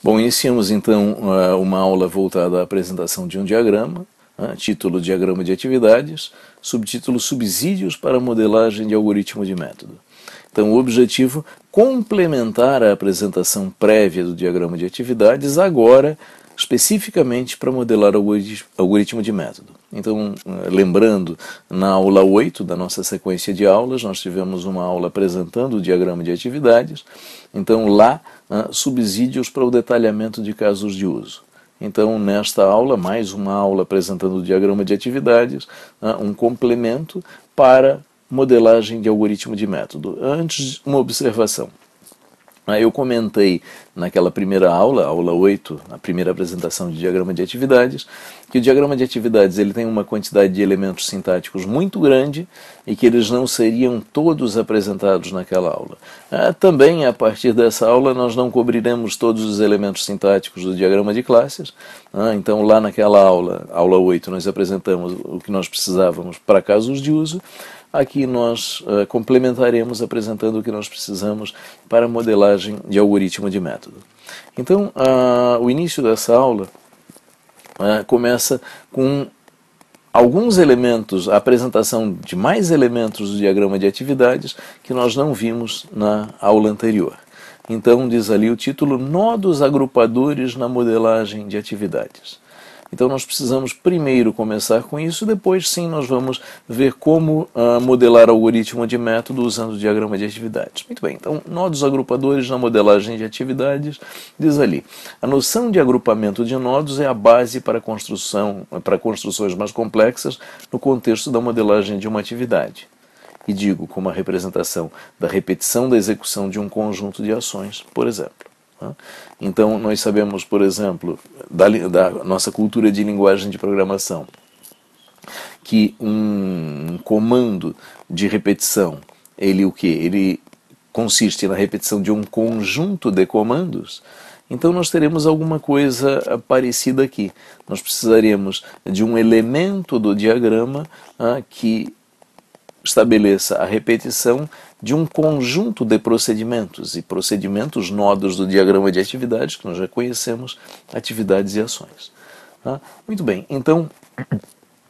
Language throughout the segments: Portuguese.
Bom, iniciamos então uma aula voltada à apresentação de um diagrama, título Diagrama de Atividades, subtítulo Subsídios para a Modelagem de Algoritmo de Método. Então, o objetivo, complementar a apresentação prévia do diagrama de atividades, agora especificamente para modelar algoritmo de método. Então, lembrando, na aula 8 da nossa sequência de aulas, nós tivemos uma aula apresentando o diagrama de atividades. Então, lá, subsídios para o detalhamento de casos de uso. Então, nesta aula, mais uma aula apresentando o diagrama de atividades, um complemento para modelagem de algoritmo de método. Antes, uma observação. Eu comentei naquela primeira aula, aula 8, na primeira apresentação de diagrama de atividades, que o diagrama de atividades ele tem uma quantidade de elementos sintáticos muito grande e que eles não seriam todos apresentados naquela aula. Também, a partir dessa aula, nós não cobriremos todos os elementos sintáticos do diagrama de classes. Então, lá naquela aula, aula 8, nós apresentamos o que nós precisávamos para casos de uso. Aqui nós complementaremos apresentando o que nós precisamos para a modelagem de algoritmo de método. Então, o início dessa aula começa com alguns elementos, a apresentação de mais elementos do diagrama de atividades que nós não vimos na aula anterior. Então, diz ali o título, Nodos agrupadores na modelagem de atividades. Então nós precisamos primeiro começar com isso, depois sim nós vamos ver como modelar algoritmo de método usando o diagrama de atividades. Muito bem, então nodos agrupadores na modelagem de atividades, diz ali, a noção de agrupamento de nodos é a base para construções mais complexas no contexto da modelagem de uma atividade. E digo, como a representação da repetição da execução de um conjunto de ações, por exemplo. Então, nós sabemos, por exemplo, da nossa cultura de linguagem de programação, que um comando de repetição, ele consiste na repetição de um conjunto de comandos. Então, nós teremos alguma coisa parecida aqui. Nós precisaremos de um elemento do diagrama que estabeleça a repetição de um conjunto de procedimentos, e procedimentos, nodos do diagrama de atividades, que nós já conhecemos, atividades e ações. Muito bem, então,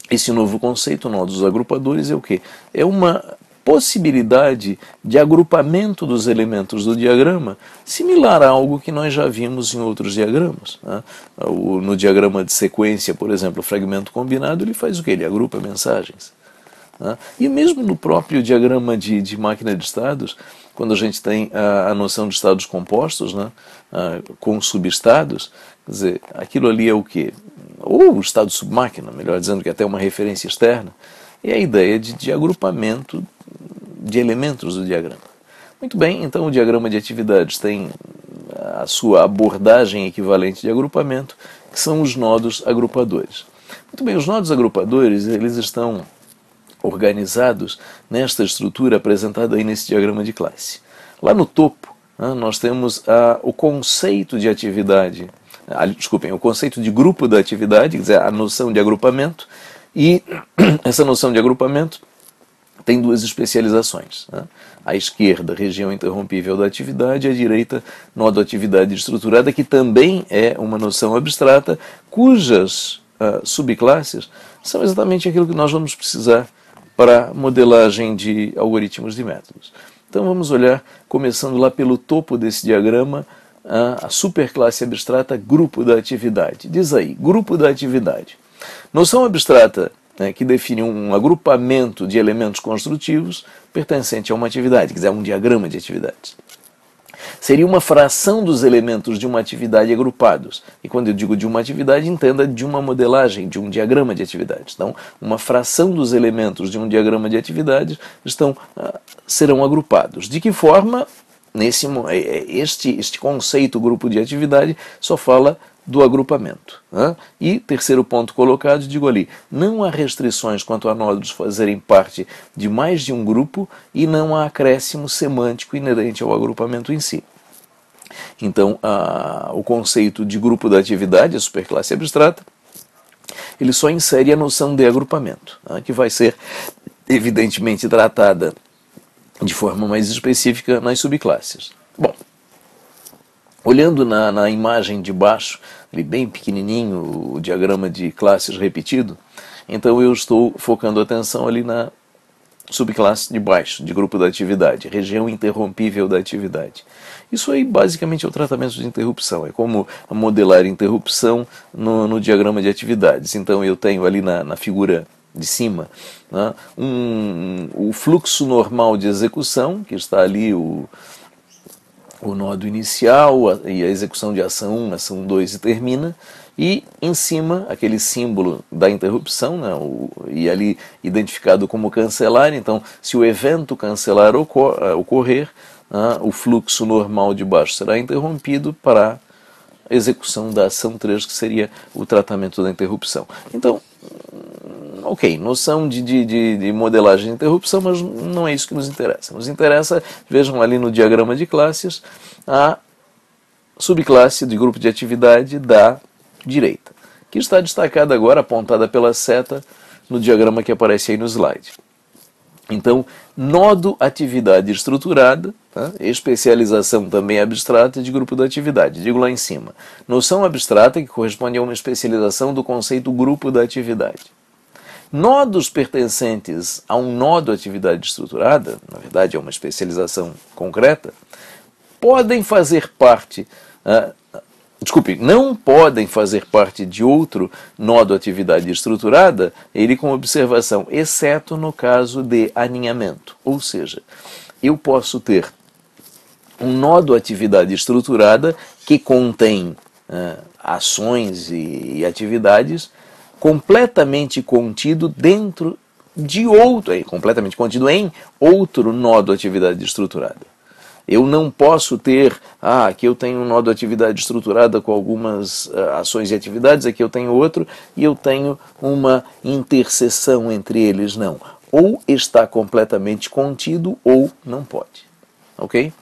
esse novo conceito, nodos agrupadores, é o quê? É uma possibilidade de agrupamento dos elementos do diagrama, similar a algo que nós já vimos em outros diagramas. No diagrama de sequência, por exemplo, o fragmento combinado, ele faz o quê? Ele agrupa mensagens. E mesmo no próprio diagrama de máquina de estados, quando a gente tem a noção de estados compostos, com subestados, quer dizer, aquilo ali é o quê? Ou o estado submáquina, melhor dizendo, que é até uma referência externa, é a ideia de agrupamento de elementos do diagrama. Muito bem, então o diagrama de atividades tem a sua abordagem equivalente de agrupamento, que são os nodos agrupadores. Muito bem, os nodos agrupadores, eles estão organizados nesta estrutura apresentada aí nesse diagrama de classe. Lá no topo, nós temos o conceito de atividade, o conceito de grupo da atividade, quer dizer, a noção de agrupamento, e essa noção de agrupamento tem duas especializações. À esquerda, região interrompível da atividade, à direita, nó da atividade estruturada, que também é uma noção abstrata, cujas subclasses são exatamente aquilo que nós vamos precisar para modelagem de algoritmos de métodos. Então vamos olhar, começando lá pelo topo desse diagrama, a superclasse abstrata grupo da atividade. Diz aí, grupo da atividade. Noção abstrata que define um agrupamento de elementos construtivos pertencente a uma atividade, quer dizer, a um diagrama de atividades. Seria uma fração dos elementos de uma atividade agrupados. E quando eu digo de uma atividade, entenda de uma modelagem, de um diagrama de atividades. Então, uma fração dos elementos de um diagrama de atividades serão agrupados. De que forma? Este conceito grupo de atividade só fala do agrupamento. E, terceiro ponto colocado, digo ali, não há restrições quanto a nodos fazerem parte de mais de um grupo e não há acréscimo semântico inerente ao agrupamento em si. Então, o conceito de grupo da atividade, a superclasse abstrata, ele só insere a noção de agrupamento, que vai ser evidentemente tratada de forma mais específica nas subclasses. Bom, Olhando na imagem de baixo, ali bem pequenininho, o diagrama de classes repetido, então eu estou focando a atenção ali na subclasse de baixo, de grupo da atividade, região interrompível da atividade. Isso aí basicamente é o tratamento de interrupção, é como modelar interrupção no diagrama de atividades. Então eu tenho ali na figura de cima, né, o fluxo normal de execução, que está ali o nodo inicial e a execução de ação 1, ação 2 e termina, e em cima aquele símbolo da interrupção, né, e ali identificado como cancelar. Então, se o evento cancelar ocorrer, o fluxo normal de baixo será interrompido para a execução da ação 3, que seria o tratamento da interrupção. Então, ok, noção de modelagem de interrupção, mas não é isso que nos interessa. Nos interessa, vejam ali no diagrama de classes, a subclasse de grupo de atividade da direita, que está destacada agora, apontada pela seta, no diagrama que aparece aí no slide. Então, nodo atividade estruturada, tá? Especialização também abstrata de grupo da atividade, digo lá em cima. Noção abstrata que corresponde a uma especialização do conceito grupo da atividade. Nodos pertencentes a um nodo atividade estruturada, na verdade é uma especialização concreta, podem fazer parte, não podem fazer parte de outro nodo atividade estruturada, ele com observação, exceto no caso de aninhamento. Ou seja, eu posso ter um nodo atividade estruturada que contém ações e atividades completamente contido dentro de outro, completamente contido em outro nodo atividade estruturada. Eu não posso ter, aqui eu tenho um nó de atividade estruturada com algumas ações e atividades, aqui eu tenho outro, e eu tenho uma interseção entre eles, não. Ou está completamente contido, ou não pode. Ok?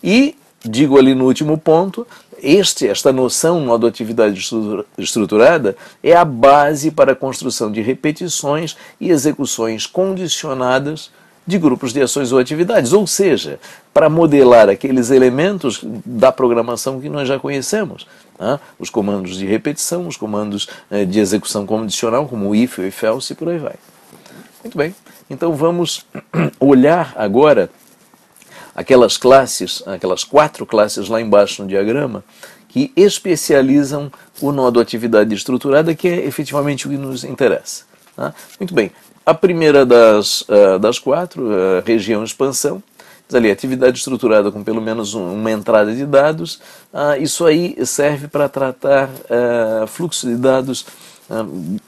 E, digo ali no último ponto, esta noção, nó de atividade estruturada, é a base para a construção de repetições e execuções condicionadas de grupos de ações ou atividades, ou seja, para modelar aqueles elementos da programação que nós já conhecemos, os comandos de repetição, os comandos de execução condicional, como o if, o if else e por aí vai. Muito bem, então vamos olhar agora aquelas classes, aquelas 4 classes lá embaixo no diagrama, que especializam o nó de atividade estruturada, que é efetivamente o que nos interessa. Muito bem. A primeira das 4, região expansão, diz ali, atividade estruturada com pelo menos uma entrada de dados. Isso aí serve para tratar fluxo de dados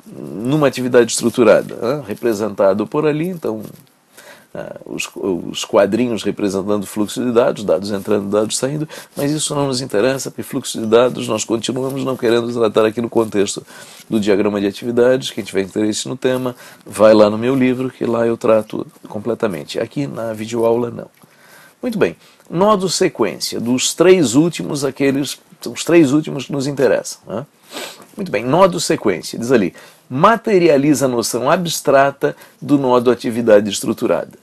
numa atividade estruturada, representado por ali, então os quadrinhos representando o fluxo de dados, dados entrando, dados saindo, mas isso não nos interessa, porque fluxo de dados nós continuamos não querendo tratar aqui no contexto do diagrama de atividades. Quem tiver interesse no tema, vai lá no meu livro, que lá eu trato completamente. Aqui na videoaula não. Muito bem, nodo sequência, dos 3 últimos, são os 3 últimos que nos interessam. Muito bem, nodo sequência, diz ali, materializa a noção abstrata do nodo atividade estruturada.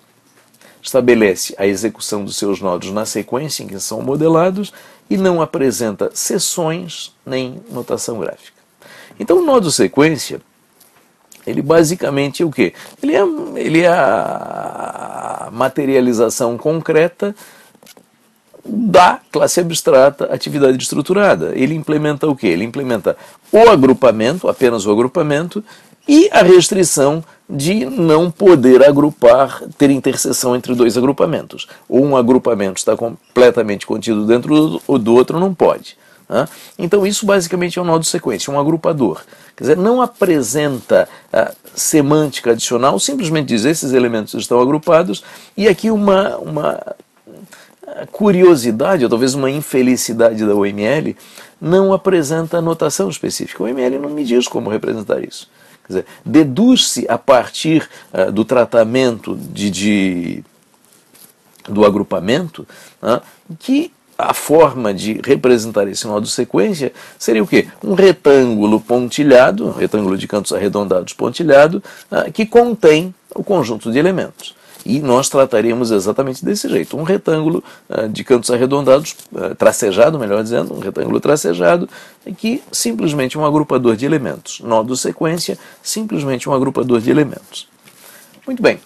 Estabelece a execução dos seus nodos na sequência em que são modelados e não apresenta seções nem notação gráfica. Então o nodo sequência, ele basicamente é o quê? Ele é a materialização concreta da classe abstrata atividade estruturada. Ele implementa o quê? Ele implementa o agrupamento, apenas o agrupamento, e a restrição de não poder agrupar, ter interseção entre 2 agrupamentos. Ou um agrupamento está completamente contido dentro do outro, não pode. Então isso basicamente é um nó de sequência, um agrupador. Quer dizer, não apresenta semântica adicional, simplesmente diz esses elementos estão agrupados, e aqui uma curiosidade, ou talvez uma infelicidade da UML, não apresenta notação específica. O UML não me diz como representar isso. Quer dizer, deduz-se a partir do tratamento do agrupamento, que a forma de representar esse nó de sequência seria o quê? Um retângulo pontilhado, um retângulo de cantos arredondados pontilhado, que contém o conjunto de elementos. E nós trataremos exatamente desse jeito, um retângulo de cantos arredondados, tracejado, melhor dizendo, um retângulo tracejado, que simplesmente um agrupador de elementos. Nó do sequência, simplesmente um agrupador de elementos. Muito bem.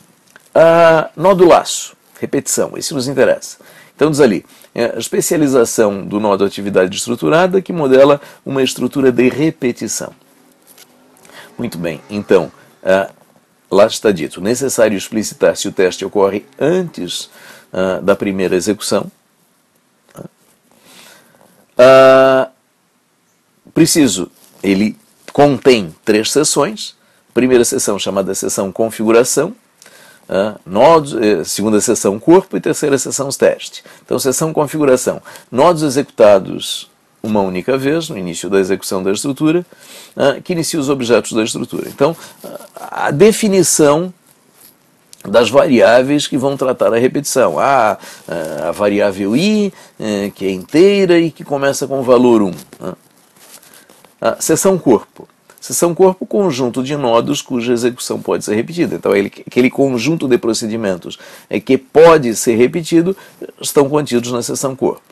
Nó do laço, repetição, esse nos interessa. Então diz ali, a especialização do nó da atividade estruturada que modela uma estrutura de repetição. Muito bem, então, lá está dito, necessário explicitar se o teste ocorre antes da primeira execução. Preciso, ele contém 3 seções. Primeira seção chamada seção configuração, segunda seção corpo e terceira seção teste. Então, seção configuração, nodos executados uma única vez, no início da execução da estrutura, que inicia os objetos da estrutura. Então, a definição das variáveis que vão tratar a repetição. A variável i, que é inteira e que começa com o valor 1. Seção corpo. Seção corpo, conjunto de nodos cuja execução pode ser repetida. Então, aquele conjunto de procedimentos que pode ser repetido estão contidos na seção corpo.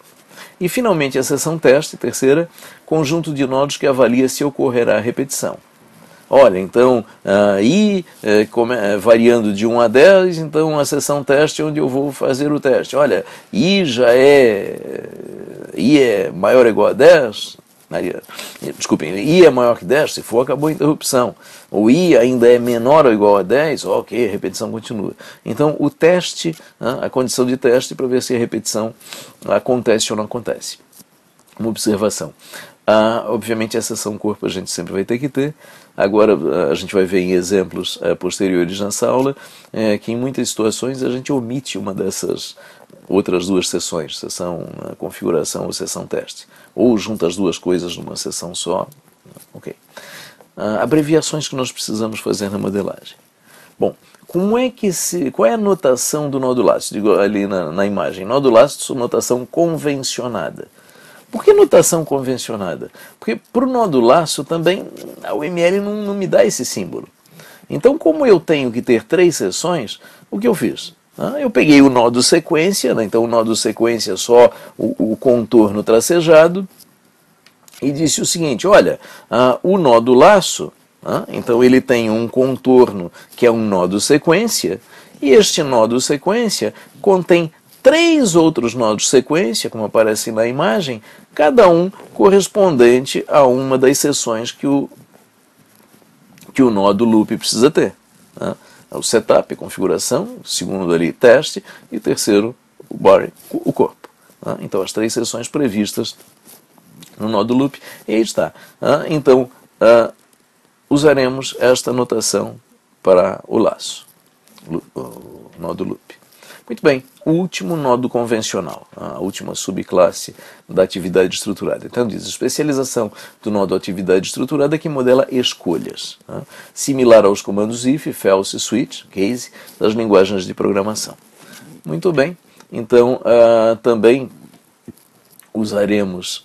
E, finalmente, a seção teste, terceira, conjunto de nodos que avalia se ocorrerá a repetição. Olha, então, i variando de 1 a 10, então a seção teste é onde eu vou fazer o teste. Olha, i é maior ou igual a 10, desculpem, i é maior que 10, se for, acabou a interrupção. O i ainda é menor ou igual a 10, ok, a repetição continua. Então, o teste, a condição de teste para ver se a repetição acontece ou não acontece. Uma observação. Obviamente, a seção corpo a gente sempre vai ter que ter. Agora, a gente vai ver em exemplos posteriores nessa aula que em muitas situações a gente omite uma dessas outras 2 seções, seção configuração ou seção teste. Ou junta as 2 coisas numa seção só. Ok. Abreviações que nós precisamos fazer na modelagem. Bom, qual é a notação do nó do laço? Digo ali na imagem. Nó do laço, notação convencionada. Por que notação convencionada? Porque para o nó do laço também a UML não me dá esse símbolo. Então, como eu tenho que ter 3 seções, o que eu fiz? Eu peguei o nó do sequência, então o nó do sequência é só o contorno tracejado, e disse o seguinte, olha, o nó do laço, então ele tem um contorno que é um nó do sequência, e este nó do sequência contém 3 outros nó de sequência, como aparece na imagem, cada um correspondente a uma das seções que o nó do loop precisa ter. O setup, a configuração, o segundo ali, teste, e o terceiro, o body, o corpo. Então, as 3 seções previstas no nó do loop, e aí está. Então, usaremos esta notação para o laço, o nó do loop. Muito bem, o último nodo convencional, a última subclasse da atividade estruturada. Então diz, especialização do nodo atividade estruturada que modela escolhas, similar aos comandos if, else, switch, case, das linguagens de programação. Muito bem, então também usaremos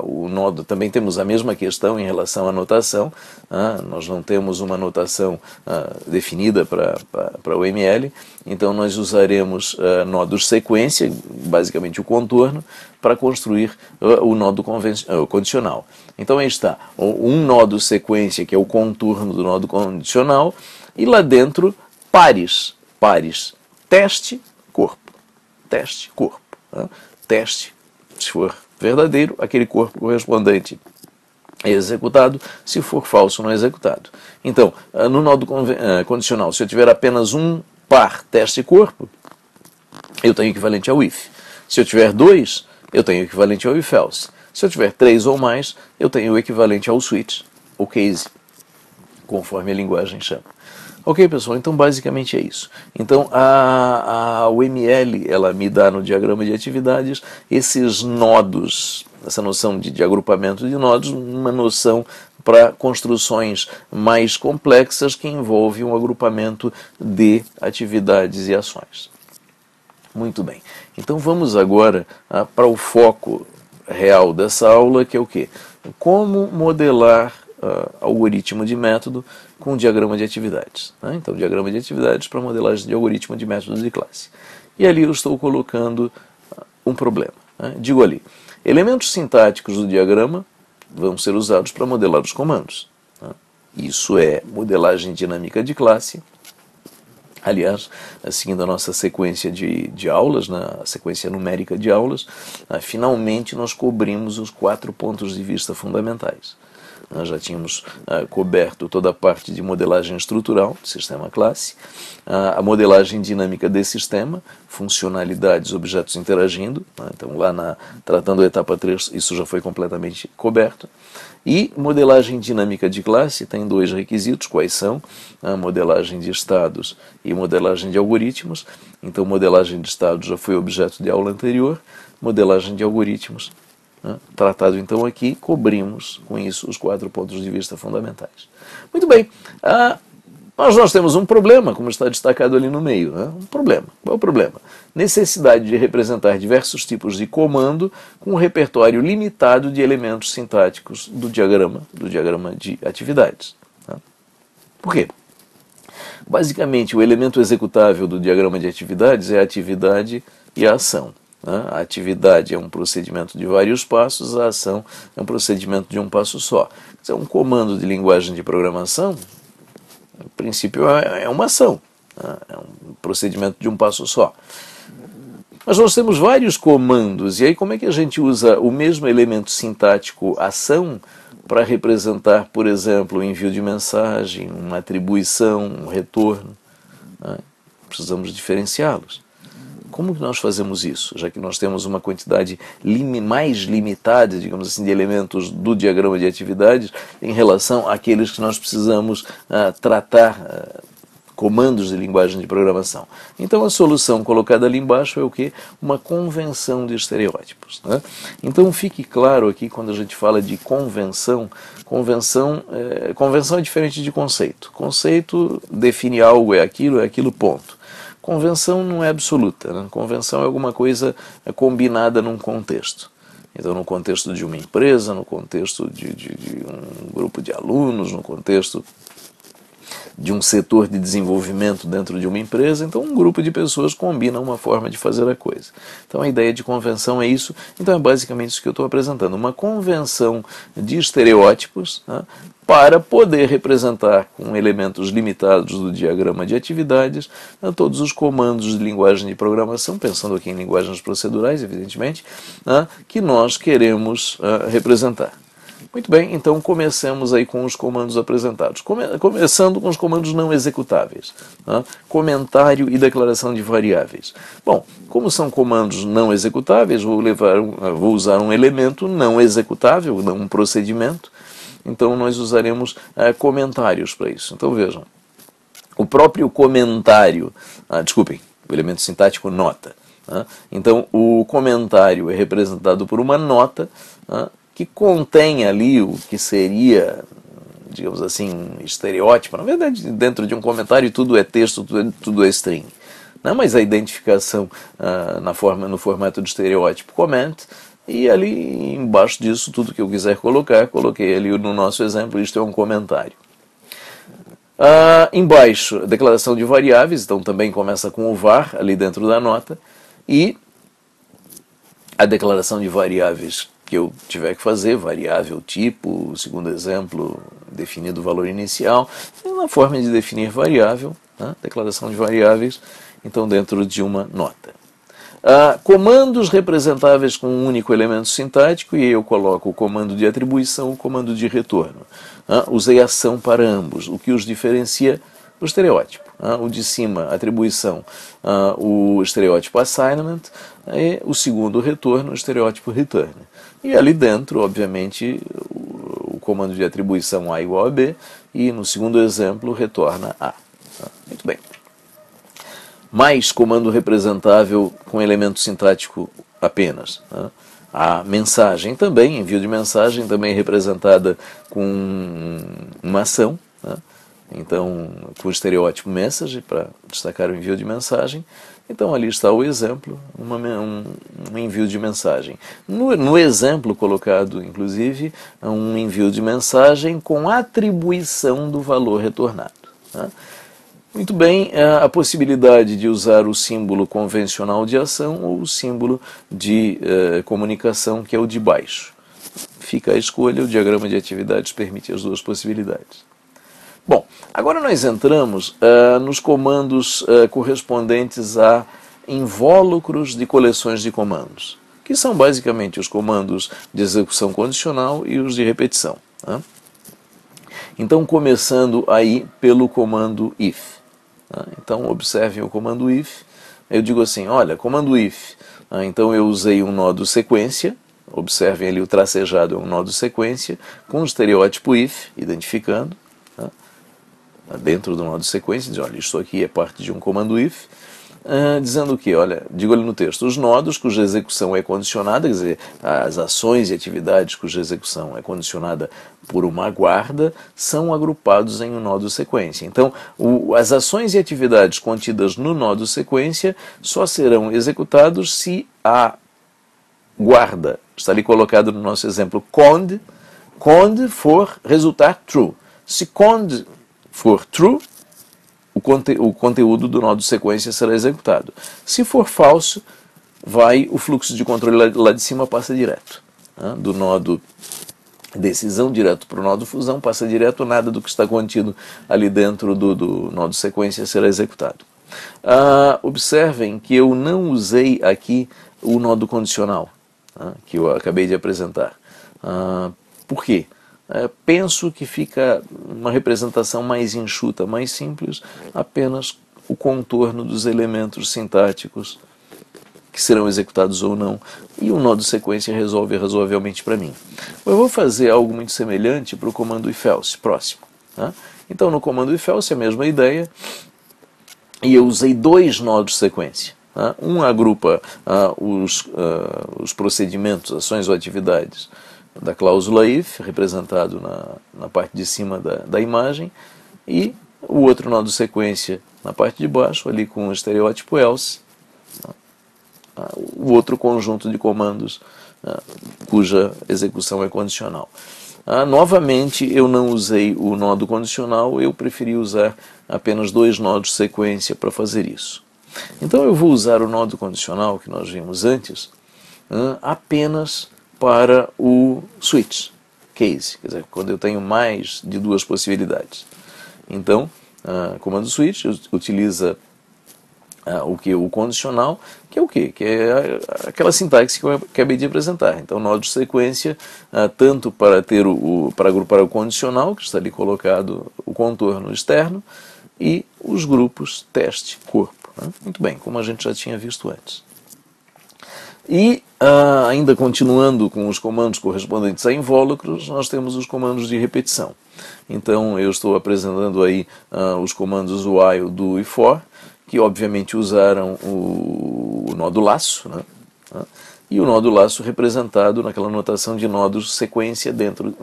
o nodo, também temos a mesma questão em relação à notação, nós não temos uma notação definida para o ML, então nós usaremos nodos sequência, basicamente o contorno, para construir o nodo condicional. Então aí está, um nodo sequência que é o contorno do nodo condicional, e lá dentro pares, teste, corpo, teste, corpo, teste. Se for verdadeiro, aquele corpo correspondente é executado, se for falso, não é executado. Então, no nodo condicional, se eu tiver apenas um par teste corpo, eu tenho equivalente ao if. Se eu tiver 2, eu tenho equivalente ao if else. Se eu tiver 3 ou mais, eu tenho o equivalente ao switch, ou case, conforme a linguagem chama. Ok, pessoal, então basicamente é isso. Então a UML, ela me dá no diagrama de atividades esses nodos, essa noção de agrupamento de nodos, uma noção para construções mais complexas que envolvem um agrupamento de atividades e ações. Muito bem, então vamos agora para o foco real dessa aula, que é o quê? Como modelar algoritmo de método com diagrama de atividades. Né? Então, diagrama de atividades para modelagem de algoritmo de método de classe. E ali eu estou colocando um problema. Né? Digo ali, elementos sintáticos do diagrama vão ser usados para modelar os comandos. Né? Isso é modelagem dinâmica de classe. Aliás, seguindo a nossa sequência de aulas, a sequência numérica de aulas, finalmente nós cobrimos os 4 pontos de vista fundamentais. Nós já tínhamos coberto toda a parte de modelagem estrutural do sistema classe, a modelagem dinâmica de sistema, funcionalidades, objetos interagindo, então lá tratando a etapa 3, isso já foi completamente coberto. E modelagem dinâmica de classe tem 2 requisitos, quais são? A modelagem de estados e modelagem de algoritmos. Então, modelagem de estados já foi objeto de aula anterior, modelagem de algoritmos, tratado então aqui, cobrimos com isso os 4 pontos de vista fundamentais. Muito bem, mas nós temos um problema, como está destacado ali no meio. Um problema. Qual é o problema? Necessidade de representar diversos tipos de comando com um repertório limitado de elementos sintáticos do diagrama de atividades. Por quê? Basicamente, o elemento executável do diagrama de atividades é a atividade e a ação. A atividade é um procedimento de vários passos, a ação é um procedimento de um passo só. Se é um comando de linguagem de programação, no princípio é uma ação, é um procedimento de um passo só. Mas nós temos vários comandos, e aí como é que a gente usa o mesmo elemento sintático ação para representar, por exemplo, o envio de mensagem, uma atribuição, um retorno? Precisamos diferenciá-los. Como que nós fazemos isso? Já que nós temos uma quantidade mais limitada, digamos assim, de elementos do diagrama de atividades em relação àqueles que nós precisamos tratar, comandos de linguagem de programação. Então a solução colocada ali embaixo é o quê? Uma convenção de estereótipos. Então fique claro aqui, quando a gente fala de convenção é diferente de conceito. Conceito define algo, é aquilo, ponto. Convenção não é absoluta, Convenção é alguma coisa combinada num contexto. Então, no contexto de uma empresa, no contexto de um grupo de alunos, no contexto de um setor de desenvolvimento dentro de uma empresa, então um grupo de pessoas combina uma forma de fazer a coisa. Então a ideia de convenção é isso, então é basicamente isso que eu estou apresentando, uma convenção de estereótipos, para poder representar com elementos limitados do diagrama de atividades todos os comandos de linguagem de programação, pensando aqui em linguagens procedurais, evidentemente, que nós queremos representar. Muito bem, então comecemos aí com os comandos apresentados. Começando com os comandos não executáveis. Comentário e declaração de variáveis. Bom, como são comandos não executáveis, vou usar um elemento não executável, não um procedimento. Então nós usaremos comentários para isso. Então vejam, o próprio comentário, o elemento sintático nota. Então o comentário é representado por uma nota, que contém ali o que seria, digamos assim, um estereótipo. Na verdade, dentro de um comentário tudo é texto, tudo é string. Mas a identificação no formato de estereótipo comment, e ali embaixo disso, tudo que eu quiser colocar, coloquei ali no nosso exemplo, isto é um comentário. Embaixo, declaração de variáveis, então também começa com o var ali dentro da nota, e a declaração de variáveis que eu tiver que fazer, variável tipo, segundo exemplo, definido o valor inicial, na forma de definir variável, declaração de variáveis, então dentro de uma nota. Comandos representáveis com um único elemento sintático, e eu coloco o comando de atribuição, o comando de retorno. Usei ação para ambos, o que os diferencia o estereótipo. O de cima, atribuição, o estereótipo assignment, e o segundo, retorno, o estereótipo return. E ali dentro, obviamente, o comando de atribuição A igual a B, e no segundo exemplo, retorna A. Muito bem. Mais comando representável com elemento sintático apenas. A mensagem também, envio de mensagem, também representada com uma ação. então com o estereótipo message para destacar o envio de mensagem. Então ali está o exemplo, um envio de mensagem. No exemplo colocado, inclusive, um envio de mensagem com atribuição do valor retornado. Tá? Muito bem, a possibilidade de usar o símbolo convencional de ação ou o símbolo de comunicação, que é o de baixo. Fica a escolha, o diagrama de atividades permite as duas possibilidades. Bom, agora nós entramos nos comandos correspondentes a invólucros de coleções de comandos, que são basicamente os comandos de execução condicional e os de repetição. Tá? Então, começando aí pelo comando if. Tá? Então, observem o comando if. Eu digo assim, olha, comando if. Então, eu usei um nó do sequência. Observem ali o tracejado, é um nó do sequência, com o estereótipo if, identificando. Tá? Dentro do nó de sequência, diz, olha, isto aqui é parte de um comando if, dizendo o quê? Olha, digo ali no texto, os nodos cuja execução é condicionada, quer dizer, as ações e atividades cuja execução é condicionada por uma guarda, são agrupados em um nó de sequência. Então, as ações e atividades contidas no nó de sequência só serão executados se a guarda, está ali colocado no nosso exemplo, cond for resultar true. Se cond for true, o conteúdo do nó de sequência será executado. Se for falso, o fluxo de controle lá de cima passa direto. Do nó do decisão direto para o nó de fusão, passa direto, nada do que está contido ali dentro do nó de sequência será executado. Observem que eu não usei aqui o nó do condicional, que eu acabei de apresentar. Por quê? Penso que fica uma representação mais enxuta, mais simples, apenas o contorno dos elementos sintáticos que serão executados ou não, e o nó de sequência resolve razoavelmente para mim. Eu vou fazer algo muito semelhante para o comando if-else, próximo. Tá? Então, no comando if-else, a mesma ideia, e eu usei dois nó de sequência. Tá? Um agrupa os procedimentos, ações ou atividades da cláusula if, representado na parte de cima da imagem, e o outro nó de sequência na parte de baixo, ali com o estereótipo else, o outro conjunto de comandos cuja execução é condicional. Novamente, eu não usei o nó do condicional, eu preferi usar apenas dois nós de sequência para fazer isso. Então eu vou usar o nó do condicional que nós vimos antes apenas para o switch case, quer dizer, quando eu tenho mais de duas possibilidades. Então, comando switch utiliza o condicional, que é o quê? Que é aquela sintaxe que eu acabei de apresentar. Então, nó de sequência, tanto para para agrupar o condicional, que está ali colocado o contorno externo, e os grupos teste, corpo. Muito bem, como a gente já tinha visto antes. E, ainda continuando com os comandos correspondentes a invólucros, nós temos os comandos de repetição. Então, eu estou apresentando aí os comandos while, do e for, que obviamente usaram o nó do laço, né? E o nó do laço representado naquela notação de nódos sequência dentro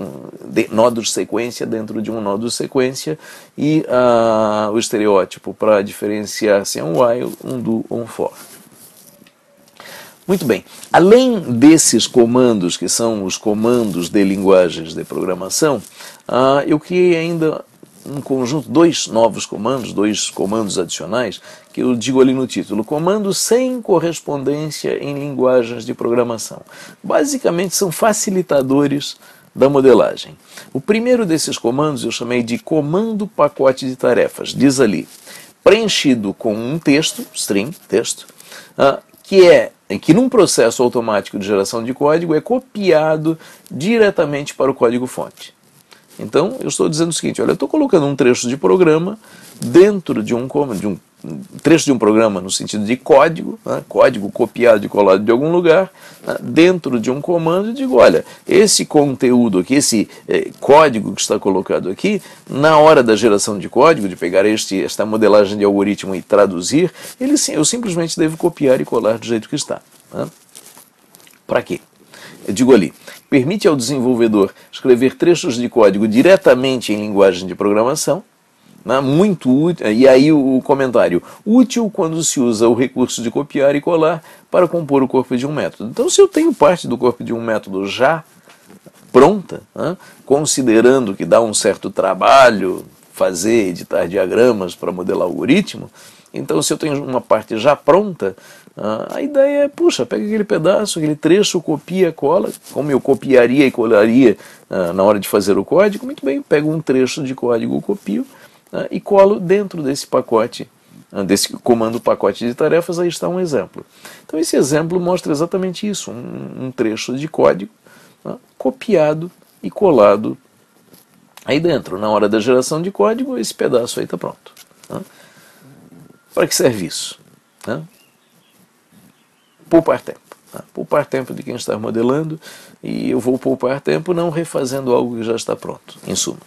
de um nó de sequência, e o estereótipo para diferenciar se é um while, um do ou um for. Muito bem, além desses comandos, que são os comandos de linguagens de programação, eu criei ainda um conjunto, dois novos comandos, dois comandos adicionais, que eu digo ali no título, comandos sem correspondência em linguagens de programação. Basicamente são facilitadores da modelagem. O primeiro desses comandos eu chamei de comando pacote de tarefas, diz ali, preenchido com um texto, string, texto, que num processo automático de geração de código é copiado diretamente para o código-fonte. Então, eu estou dizendo o seguinte, olha, eu estou colocando um trecho de programa dentro de um trecho de um programa no sentido de código, código copiado e colado de algum lugar, dentro de um comando, e digo, olha, esse conteúdo aqui, esse código que está colocado aqui, na hora da geração de código, de pegar esta modelagem de algoritmo e traduzir, eu simplesmente devo copiar e colar do jeito que está. Para quê? Eu digo ali, permite ao desenvolvedor escrever trechos de código diretamente em linguagem de programação, né, muito útil, e aí o comentário, útil quando se usa o recurso de copiar e colar para compor o corpo de um método. Então, se eu tenho parte do corpo de um método já pronta, né, considerando que dá um certo trabalho fazer, editar diagramas para modelar o algoritmo, então se eu tenho uma parte já pronta, a ideia é, puxa, pega aquele pedaço, aquele trecho, copia, cola, como eu copiaria e colaria na hora de fazer o código, muito bem, pego um trecho de código, copio e colo dentro desse pacote, desse comando pacote de tarefas. Aí está um exemplo. Então esse exemplo mostra exatamente isso, um trecho de código copiado e colado aí dentro. Na hora da geração de código, esse pedaço aí está pronto. Para que serve isso? Poupar tempo. Poupar tempo de quem está modelando, e eu vou poupar tempo não refazendo algo que já está pronto, em suma.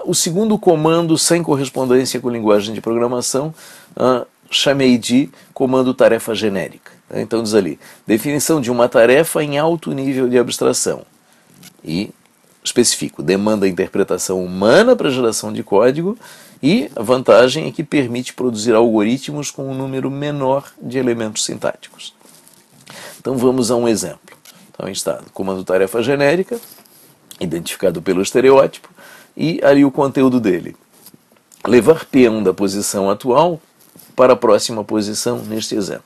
O segundo comando sem correspondência com linguagem de programação, chamei de comando tarefa genérica. Então diz ali, definição de uma tarefa em alto nível de abstração. E especifico, demanda interpretação humana para geração de código, e a vantagem é que permite produzir algoritmos com um número menor de elementos sintáticos. Então vamos a um exemplo. Então está comando tarefa genérica, identificado pelo estereótipo, e ali o conteúdo dele. Levar peão da posição atual para a próxima posição neste exemplo.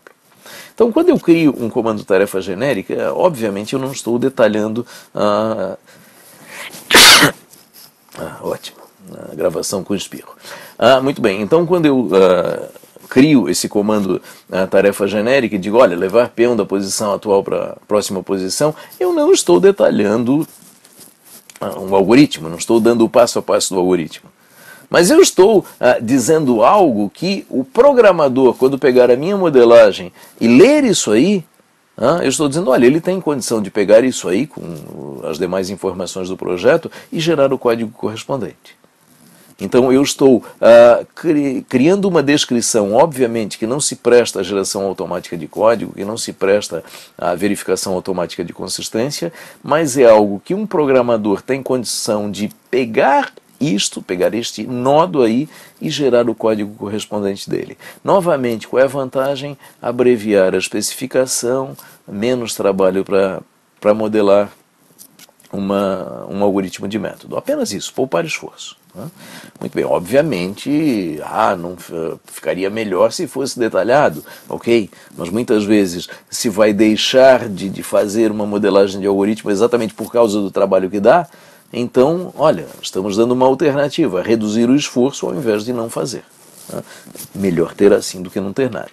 Então, quando eu crio um comando tarefa genérica, obviamente eu não estou detalhando ótimo, a gravação com espirro. Muito bem, então quando eu crio esse comando tarefa genérica e digo, olha, levar peão da posição atual para a próxima posição, eu não estou detalhando um algoritmo, não estou dando o passo a passo do algoritmo. Mas eu estou dizendo algo que o programador, quando pegar a minha modelagem e ler isso aí, eu estou dizendo, olha, ele tem condição de pegar isso aí com as demais informações do projeto e gerar o código correspondente. Então eu estou criando uma descrição, obviamente, que não se presta à geração automática de código, que não se presta à verificação automática de consistência, mas é algo que um programador tem condição de pegar este nodo aí e gerar o código correspondente dele. Novamente, qual é a vantagem? Abreviar a especificação, menos trabalho para modelar um algoritmo de método. Apenas isso, poupar esforço. Muito bem, obviamente, não ficaria melhor se fosse detalhado, ok? Mas muitas vezes se vai deixar de fazer uma modelagem de algoritmo exatamente por causa do trabalho que dá. Então, olha, estamos dando uma alternativa, reduzir o esforço ao invés de não fazer. Melhor ter assim do que não ter nada.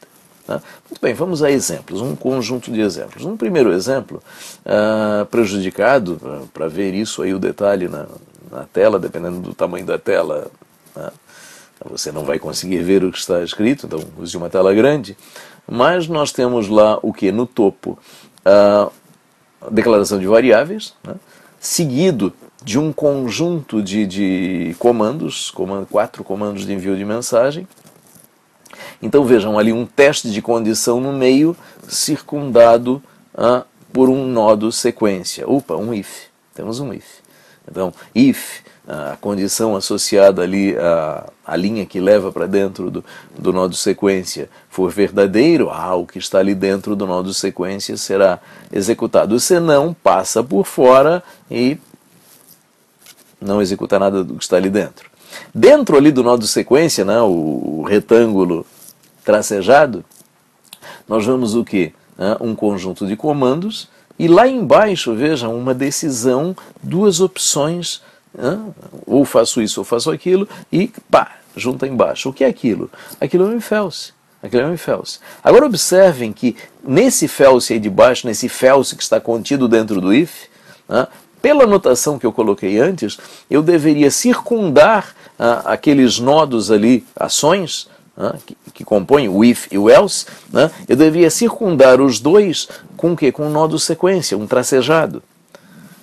Muito bem, vamos a exemplos, um conjunto de exemplos. Um primeiro exemplo, prejudicado, para ver isso aí, o detalhe na tela, dependendo do tamanho da tela, você não vai conseguir ver o que está escrito, então use uma tela grande. Mas nós temos lá o que? No topo, a declaração de variáveis, seguido de um conjunto de comandos, 4 comandos de envio de mensagem. Então vejam ali um teste de condição no meio, circundado por um nodo sequência. Um if. Temos um if. Então, if, a condição associada ali à linha que leva para dentro do nodo sequência for verdadeiro, o que está ali dentro do nodo sequência será executado. Se não, passa por fora e não executa nada do que está ali dentro. Dentro ali do nodo sequência, o retângulo tracejado, nós vemos o quê? Um conjunto de comandos, e lá embaixo, vejam, uma decisão, 2 opções, ou faço isso ou faço aquilo, e junta embaixo. O que é aquilo? Aquilo é um if else. Agora observem que nesse if else aí de baixo, nesse if else que está contido dentro do if, pela notação que eu coloquei antes, eu deveria circundar aqueles nodos ali, ações, que compõem o if e o else, eu deveria circundar os dois com o quê? Com um nodo sequência, um tracejado.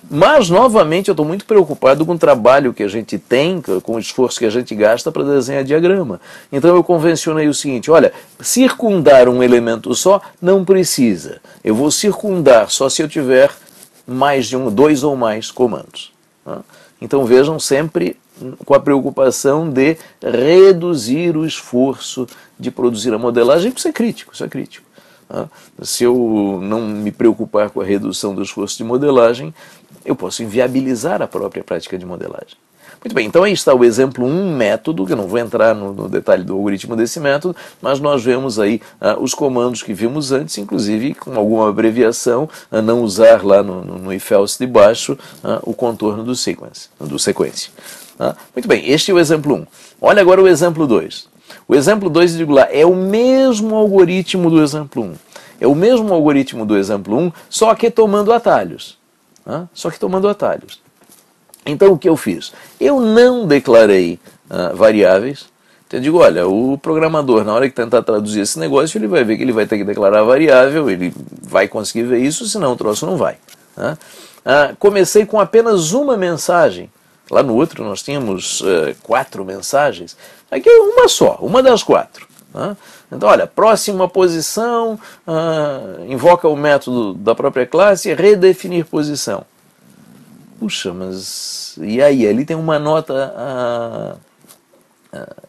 Mas, novamente, eu estou muito preocupado com o trabalho que a gente tem, com o esforço que a gente gasta para desenhar diagrama. Então eu convencionei o seguinte, olha, circundar um elemento só não precisa. Eu vou circundar só se eu tiver mais de 2 ou mais comandos. Então vejam sempre com a preocupação de reduzir o esforço de produzir a modelagem. Isso é crítico, isso é crítico. Se eu não me preocupar com a redução do esforço de modelagem, eu posso inviabilizar a própria prática de modelagem. Muito bem, então aí está o exemplo 1, método, que eu não vou entrar no detalhe do algoritmo desse método, mas nós vemos aí os comandos que vimos antes, inclusive com alguma abreviação, não usar lá no if-else de baixo o contorno do sequence. Muito bem, este é o exemplo 1. Olha agora o exemplo 2. O exemplo 2, eu digo lá, é o mesmo algoritmo do exemplo 1. É o mesmo algoritmo do exemplo 1, só que tomando atalhos. Então o que eu fiz? Eu não declarei variáveis. Então eu digo, olha, o programador, na hora que tentar traduzir esse negócio, ele vai ver que ele vai ter que declarar variável, ele vai conseguir ver isso, senão o troço não vai. Comecei com apenas uma mensagem. Lá no outro nós tínhamos 4 mensagens. Aqui é uma só, uma das 4. Então, olha, próxima posição, invoca o método da própria classe, redefinir posição. Puxa, mas e aí? Ali tem uma nota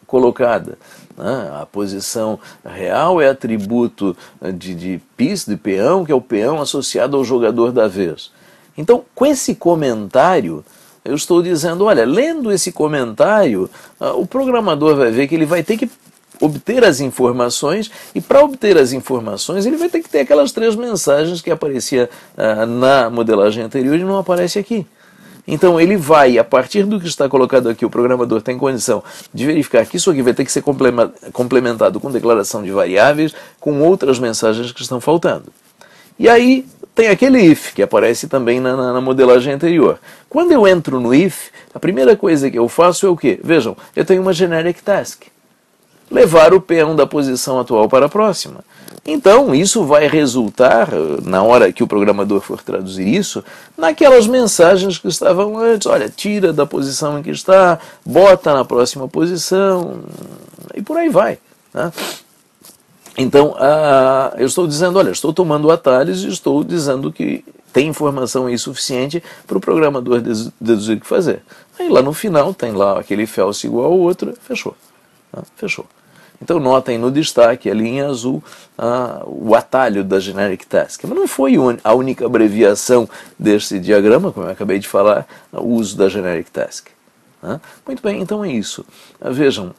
colocada. A posição real é atributo de peão, que é o peão associado ao jogador da vez. Então, com esse comentário, eu estou dizendo, olha, lendo esse comentário, o programador vai ver que ele vai ter que obter as informações, e para obter as informações ele vai ter que ter aquelas 3 mensagens que aparecia na modelagem anterior e não aparece aqui. Então ele vai, a partir do que está colocado aqui, o programador tem condição de verificar que isso aqui vai ter que ser complementado com declaração de variáveis, com outras mensagens que estão faltando. E aí tem aquele if, que aparece também na modelagem anterior. Quando eu entro no if, a primeira coisa que eu faço é o quê? Vejam, eu tenho uma generic task. Levar o peão da posição atual para a próxima. Então, isso vai resultar, na hora que o programador for traduzir isso, naquelas mensagens que estavam antes. Olha, tira da posição em que está, bota na próxima posição, e por aí vai. Então, eu estou dizendo, olha, estou tomando atalhos e estou dizendo que tem informação aí suficiente para o programador deduzir o que fazer. Aí lá no final tem lá aquele if-else igual ao outro, fechou. Fechou. Então notem no destaque ali em azul o atalho da generic task. Mas não foi a única abreviação deste diagrama, como eu acabei de falar, o uso da generic task. Muito bem, então é isso. Vejam,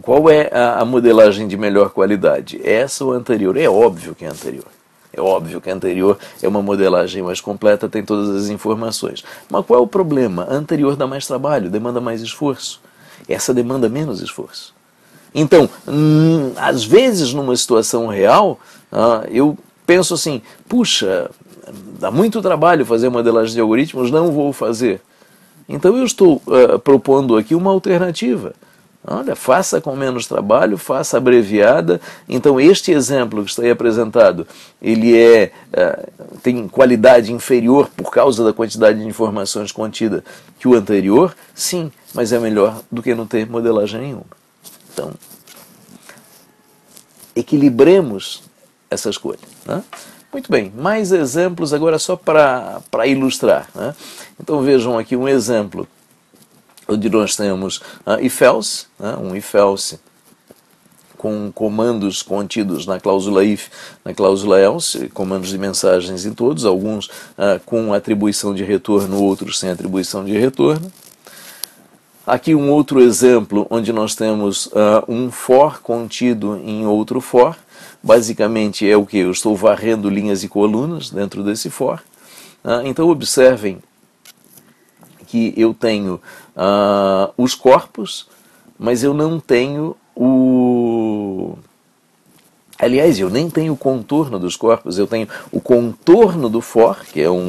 qual é a modelagem de melhor qualidade? Essa ou a anterior? É óbvio que é a anterior. É óbvio que a anterior é uma modelagem mais completa, tem todas as informações. Mas qual é o problema? A anterior dá mais trabalho, demanda mais esforço. Essa demanda menos esforço. Então, às vezes numa situação real, eu penso assim, puxa, dá muito trabalho fazer modelagem de algoritmos, não vou fazer. Então eu estou propondo aqui uma alternativa. Olha, faça com menos trabalho, faça abreviada. Então este exemplo que está aí apresentado, ele tem qualidade inferior por causa da quantidade de informações contida que o anterior? Sim, mas é melhor do que não ter modelagem nenhuma. Então, equilibremos essa escolha. Muito bem, mais exemplos agora só para ilustrar. Então vejam aqui um exemplo onde nós temos if-else, um if-else com comandos contidos na cláusula if, na cláusula else, comandos de mensagens em todos, alguns com atribuição de retorno, outros sem atribuição de retorno. Aqui um outro exemplo onde nós temos um for contido em outro for. Basicamente é o que? Eu estou varrendo linhas e colunas dentro desse for. Então observem que eu tenho os corpos, mas eu não tenho o... Aliás, eu nem tenho o contorno dos corpos, eu tenho o contorno do for, que é um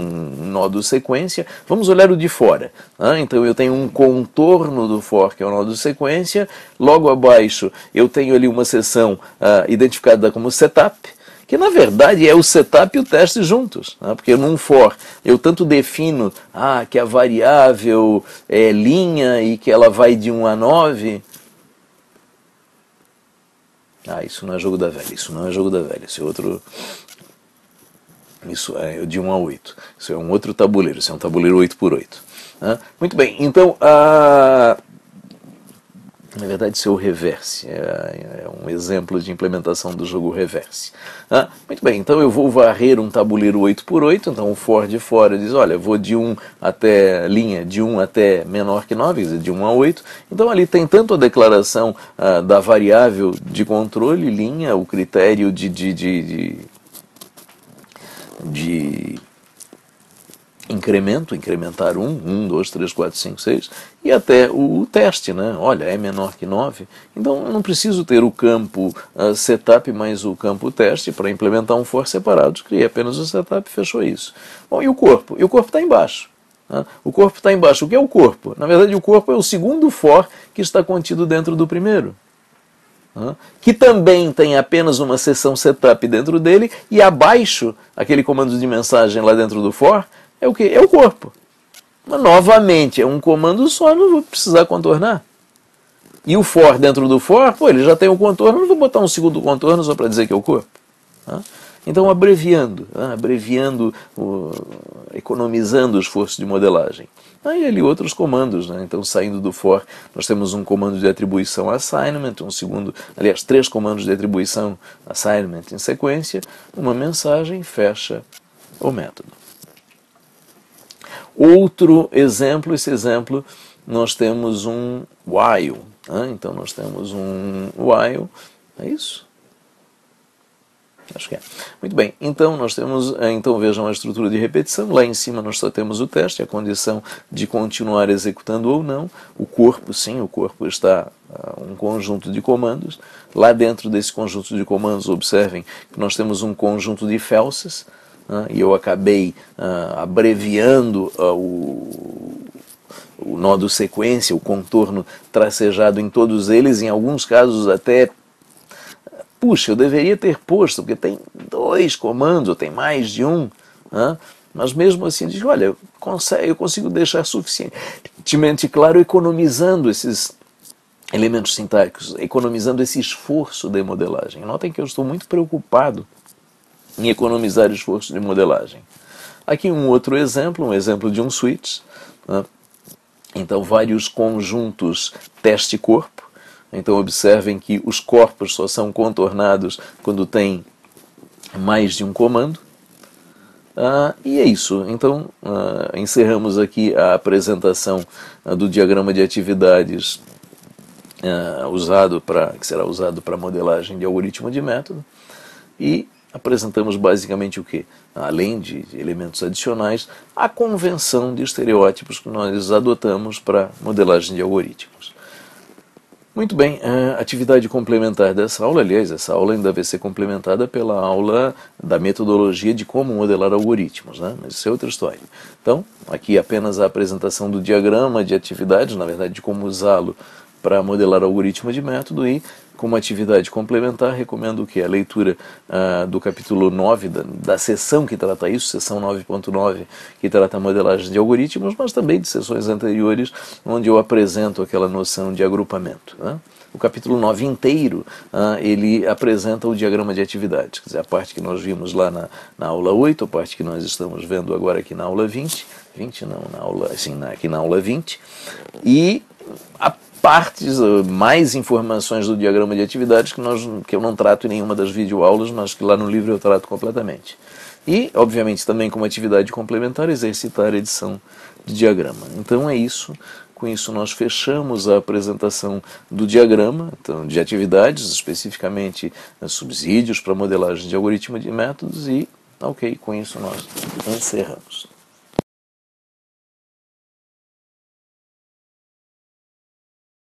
nó do sequência. Vamos olhar o de fora. Então eu tenho um contorno do for, que é um nó do sequência. Logo abaixo eu tenho ali uma seção identificada como setup, que na verdade é o setup e o teste juntos. Porque num for eu tanto defino que a variável é linha e que ela vai de 1 a 9... isso não é jogo da velha, isso não é jogo da velha, esse outro... Isso é de 1 a 8. Isso é um outro tabuleiro, isso é um tabuleiro 8x8. Muito bem, então, na verdade isso é o reverse, é um exemplo de implementação do jogo reverse. Muito bem, então eu vou varrer um tabuleiro 8x8, então o for de fora diz, olha, vou de 1 até, linha de 1 até menor que 9, quer dizer, de 1 a 8, então ali tem tanto a declaração da variável de controle, linha, o critério de incremento, incrementar 1, 2, 3, 4, 5, 6, e até o teste, né? Olha, é menor que 9, então eu não preciso ter o campo setup mais o campo teste para implementar um for separado, criei apenas o setup e fechou isso. Bom, e o corpo? E o corpo está embaixo. O corpo está embaixo. O que é o corpo? Na verdade, o corpo é o segundo for que está contido dentro do primeiro, que também tem apenas uma seção setup dentro dele, e abaixo, aquele comando de mensagem lá dentro do for, é o que? É o corpo. Mas, novamente, é um comando só, não vou precisar contornar. E o for dentro do for, pô, ele já tem um contorno, não vou botar um segundo contorno só para dizer que é o corpo. Então, abreviando, economizando o esforço de modelagem. Aí ali outros comandos, né? Então, saindo do for, nós temos um comando de atribuição assignment, um segundo, aliás, 3 comandos de atribuição assignment em sequência, uma mensagem, fecha o método. Outro exemplo, esse exemplo, nós temos um while. Então, nós temos um while, é isso? Acho que é. Muito bem, então nós temos, então vejam a estrutura de repetição, lá em cima nós só temos o teste, a condição de continuar executando ou não, o corpo, sim, o corpo está um conjunto de comandos, lá dentro desse conjunto de comandos, observem que nós temos um conjunto de felses, e eu acabei abreviando o nó do sequência, o contorno tracejado em todos eles, em alguns casos até, puxa, eu deveria ter posto, porque tem 2 comandos, ou tem mais de um, mas mesmo assim, diz, olha, eu consigo deixar suficientemente claro economizando esses elementos sintáticos, economizando esse esforço de modelagem. Notem que eu estou muito preocupado em economizar esforço de modelagem. Aqui um outro exemplo, um exemplo de um switch. Então, vários conjuntos teste-corpo. Então, observem que os corpos só são contornados quando tem mais de um comando. E é isso. Então, encerramos aqui a apresentação do diagrama de atividades que será usado para modelagem de algoritmo de método. E apresentamos basicamente o quê? Além de elementos adicionais, a convenção de estereótipos que nós adotamos para modelagem de algoritmos. Muito bem, a atividade complementar dessa aula, aliás, essa aula ainda vai ser complementada pela aula da metodologia de como modelar algoritmos, né? Mas isso é outra história. Então, aqui apenas a apresentação do diagrama de atividades, na verdade, de como usá-lo para modelar algoritmo de método, e como atividade complementar, recomendo que a leitura do capítulo 9, da seção que trata isso, seção 9.9, que trata a modelagem de algoritmos, mas também de sessões anteriores, onde eu apresento aquela noção de agrupamento. O capítulo 9 inteiro, ele apresenta o diagrama de atividades, quer dizer, a parte que nós vimos lá na aula 8, a parte que nós estamos vendo agora aqui na aula 20, aqui na aula 20, e a partes, mais informações do diagrama de atividades que eu não trato em nenhuma das videoaulas, mas que lá no livro eu trato completamente. E, obviamente, também como atividade complementar, exercitar a edição de diagrama. Então é isso. Com isso nós fechamos a apresentação do diagrama, então, de atividades, especificamente subsídios para modelagem de algoritmo de métodos, e ok, com isso nós encerramos.